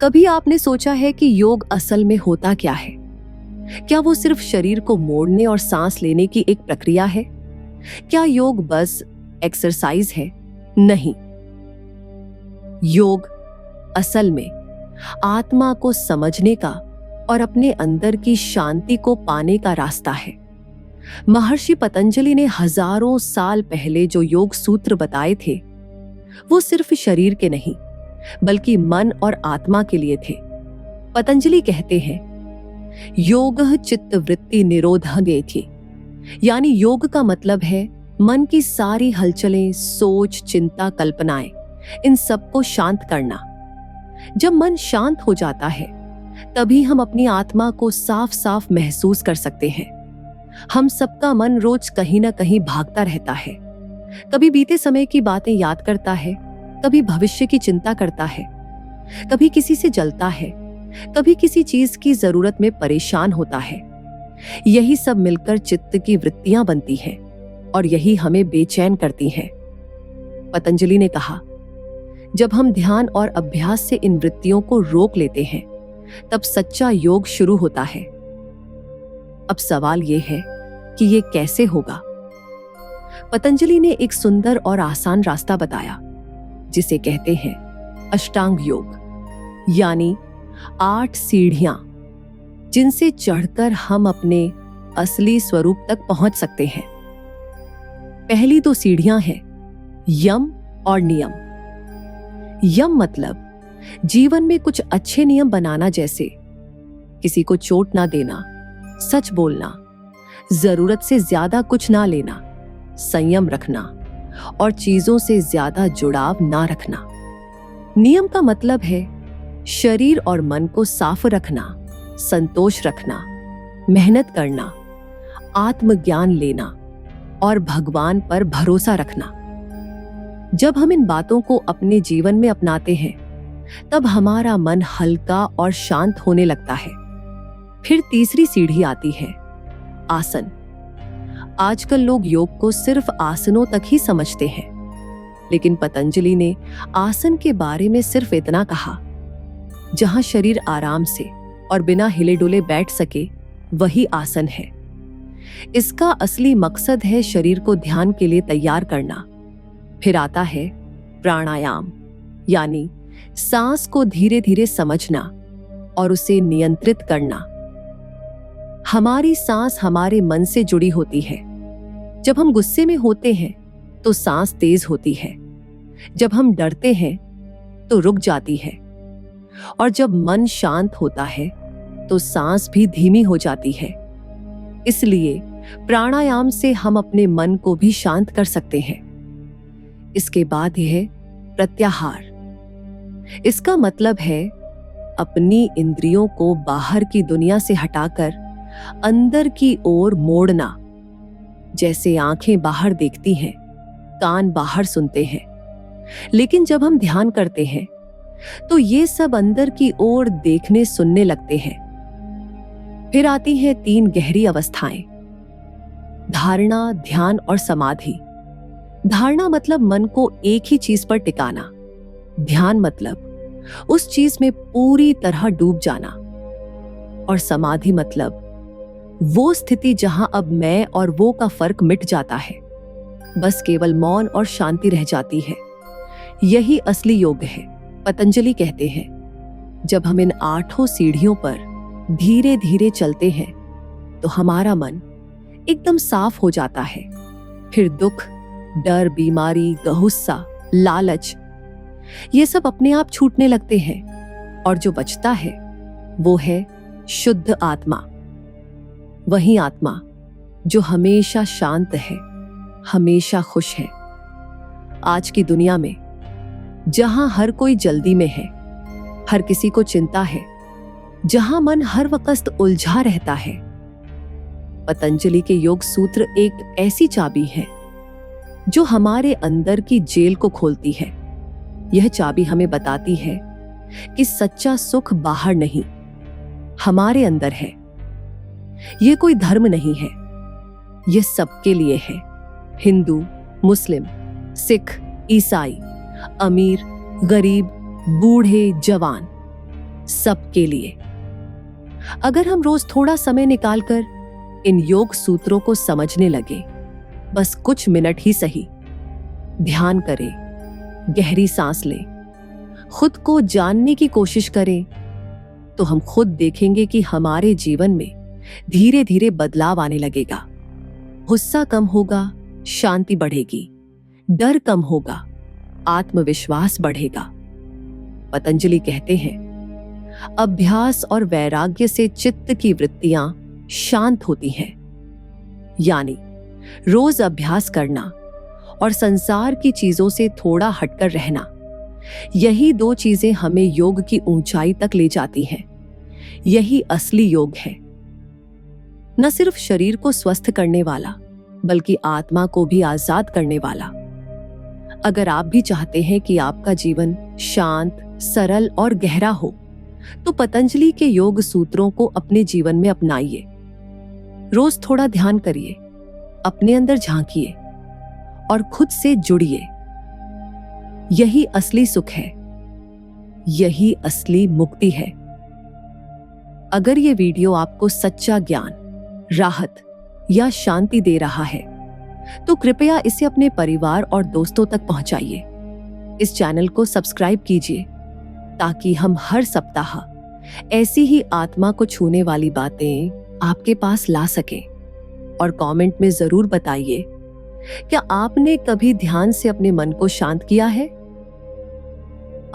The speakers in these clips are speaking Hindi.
कभी आपने सोचा है कि योग असल में होता क्या है? क्या वो सिर्फ शरीर को मोड़ने और सांस लेने की एक प्रक्रिया है? क्या योग बस एक्सरसाइज है? नहीं, योग असल में आत्मा को समझने का और अपने अंदर की शांति को पाने का रास्ता है। महर्षि पतंजलि ने हजारों साल पहले जो योग सूत्र बताए थे, वो सिर्फ शरीर के नहीं बल्कि मन और आत्मा के लिए थे। पतंजलि कहते हैं, योगः चित्तवृत्ति निरोधः, यानी योग का मतलब है मन की सारी हलचलें, सोच, चिंता, कल्पनाएं, इन सबको शांत करना। जब मन शांत हो जाता है तभी हम अपनी आत्मा को साफ साफ महसूस कर सकते हैं। हम सबका मन रोज कहीं ना कहीं भागता रहता है। कभी बीते समय की बातें याद करता है, कभी भविष्य की चिंता करता है, कभी किसी से जलता है, कभी किसी चीज की जरूरत में परेशान होता है। यही सब मिलकर चित्त की वृत्तियां बनती हैं और यही हमें बेचैन करती हैं। पतंजलि ने कहा, जब हम ध्यान और अभ्यास से इन वृत्तियों को रोक लेते हैं तब सच्चा योग शुरू होता है। अब सवाल यह है कि ये कैसे होगा? पतंजलि ने एक सुंदर और आसान रास्ता बताया जिसे कहते हैं अष्टांग योग, यानी 8 सीढ़ियां जिनसे चढ़कर हम अपने असली स्वरूप तक पहुंच सकते हैं। पहली 2 सीढ़ियां हैं यम और नियम। यम मतलब जीवन में कुछ अच्छे नियम बनाना, जैसे किसी को चोट ना देना, सच बोलना, जरूरत से ज्यादा कुछ ना लेना, संयम रखना और चीजों से ज्यादा जुड़ाव ना रखना। नियम का मतलब है शरीर और मन को साफ रखना, संतोष रखना, मेहनत करना, आत्मज्ञान लेना और भगवान पर भरोसा रखना। जब हम इन बातों को अपने जीवन में अपनाते हैं तब हमारा मन हल्का और शांत होने लगता है। फिर तीसरी सीढ़ी आती है आसन। आजकल लोग योग को सिर्फ आसनों तक ही समझते हैं, लेकिन पतंजलि ने आसन के बारे में सिर्फ इतना कहा, जहां शरीर आराम से और बिना हिले डुले बैठ सके वही आसन है। इसका असली मकसद है शरीर को ध्यान के लिए तैयार करना। फिर आता है प्राणायाम, यानी सांस को धीरे धीरे समझना और उसे नियंत्रित करना। हमारी सांस हमारे मन से जुड़ी होती है। जब हम गुस्से में होते हैं तो सांस तेज होती है, जब हम डरते हैं तो रुक जाती है, और जब मन शांत होता है तो सांस भी धीमी हो जाती है। इसलिए प्राणायाम से हम अपने मन को भी शांत कर सकते हैं। इसके बाद यह प्रत्याहार। इसका मतलब है अपनी इंद्रियों को बाहर की दुनिया से हटाकर अंदर की ओर मोड़ना। जैसे आंखें बाहर देखती हैं, कान बाहर सुनते हैं, लेकिन जब हम ध्यान करते हैं तो ये सब अंदर की ओर देखने सुनने लगते हैं। फिर आती हैं 3 गहरी अवस्थाएं, धारणा, ध्यान और समाधि। धारणा मतलब मन को एक ही चीज पर टिकाना। ध्यान मतलब उस चीज में पूरी तरह डूब जाना। और समाधि मतलब वो स्थिति जहां अब मैं और वो का फर्क मिट जाता है, बस केवल मौन और शांति रह जाती है। यही असली योग है। पतंजलि कहते हैं, जब हम इन 8 सीढ़ियों पर धीरे धीरे चलते हैं तो हमारा मन एकदम साफ हो जाता है। फिर दुख, डर, बीमारी, गुस्सा, लालच, ये सब अपने आप छूटने लगते हैं और जो बचता है वो है शुद्ध आत्मा। वही आत्मा जो हमेशा शांत है, हमेशा खुश है। आज की दुनिया में जहां हर कोई जल्दी में है, हर किसी को चिंता है, जहां मन हर वक्त उलझा रहता है, पतंजलि के योग सूत्र एक ऐसी चाबी है जो हमारे अंदर की जेल को खोलती है। यह चाबी हमें बताती है कि सच्चा सुख बाहर नहीं, हमारे अंदर है। यह कोई धर्म नहीं है, यह सबके लिए है। हिंदू, मुस्लिम, सिख, ईसाई, अमीर, गरीब, बूढ़े, जवान, सबके लिए। अगर हम रोज थोड़ा समय निकालकर इन योग सूत्रों को समझने लगे, बस कुछ मिनट ही सही, ध्यान करें, गहरी सांस लें, खुद को जानने की कोशिश करें, तो हम खुद देखेंगे कि हमारे जीवन में धीरे धीरे बदलाव आने लगेगा। गुस्सा कम होगा, शांति बढ़ेगी, डर कम होगा, आत्मविश्वास बढ़ेगा। पतंजलि कहते हैं, अभ्यास और वैराग्य से चित्त की वृत्तियां शांत होती हैं। यानी रोज अभ्यास करना और संसार की चीजों से थोड़ा हटकर रहना, यही दो चीजें हमें योग की ऊंचाई तक ले जाती हैं। यही असली योग है, न सिर्फ शरीर को स्वस्थ करने वाला, बल्कि आत्मा को भी आजाद करने वाला। अगर आप भी चाहते हैं कि आपका जीवन शांत, सरल और गहरा हो, तो पतंजलि के योग सूत्रों को अपने जीवन में अपनाइए। रोज थोड़ा ध्यान करिए, अपने अंदर झांकिए और खुद से जुड़िए। यही असली सुख है, यही असली मुक्ति है। अगर ये वीडियो आपको सच्चा ज्ञान, राहत या शांति दे रहा है, तो कृपया इसे अपने परिवार और दोस्तों तक पहुंचाइए। इस चैनल को सब्सक्राइब कीजिए ताकि हम हर सप्ताह ऐसी ही आत्मा को छूने वाली बातें आपके पास ला सकें। और कमेंट में जरूर बताइए, क्या आपने कभी ध्यान से अपने मन को शांत किया है?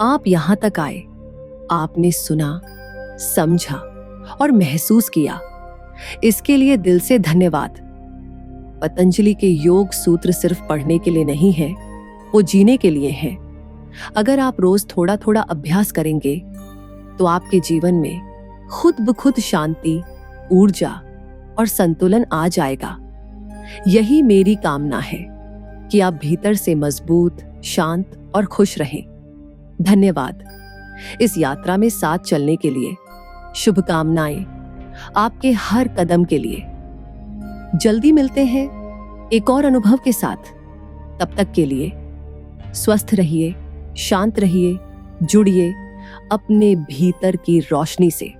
आप यहां तक आए, आपने सुना, समझा और महसूस किया, इसके लिए दिल से धन्यवाद। पतंजलि के योग सूत्र सिर्फ पढ़ने के लिए नहीं है, वो जीने के लिए हैं। अगर आप रोज थोड़ा थोड़ा अभ्यास करेंगे, तो आपके जीवन में खुद ब खुद शांति, ऊर्जा और संतुलन आ जाएगा। यही मेरी कामना है कि आप भीतर से मजबूत, शांत और खुश रहें। धन्यवाद इस यात्रा में साथ चलने के लिए। शुभकामनाएं आपके हर कदम के लिए। जल्दी मिलते हैं एक और अनुभव के साथ। तब तक के लिए स्वस्थ रहिए, शांत रहिए, जुड़िए अपने भीतर की रोशनी से।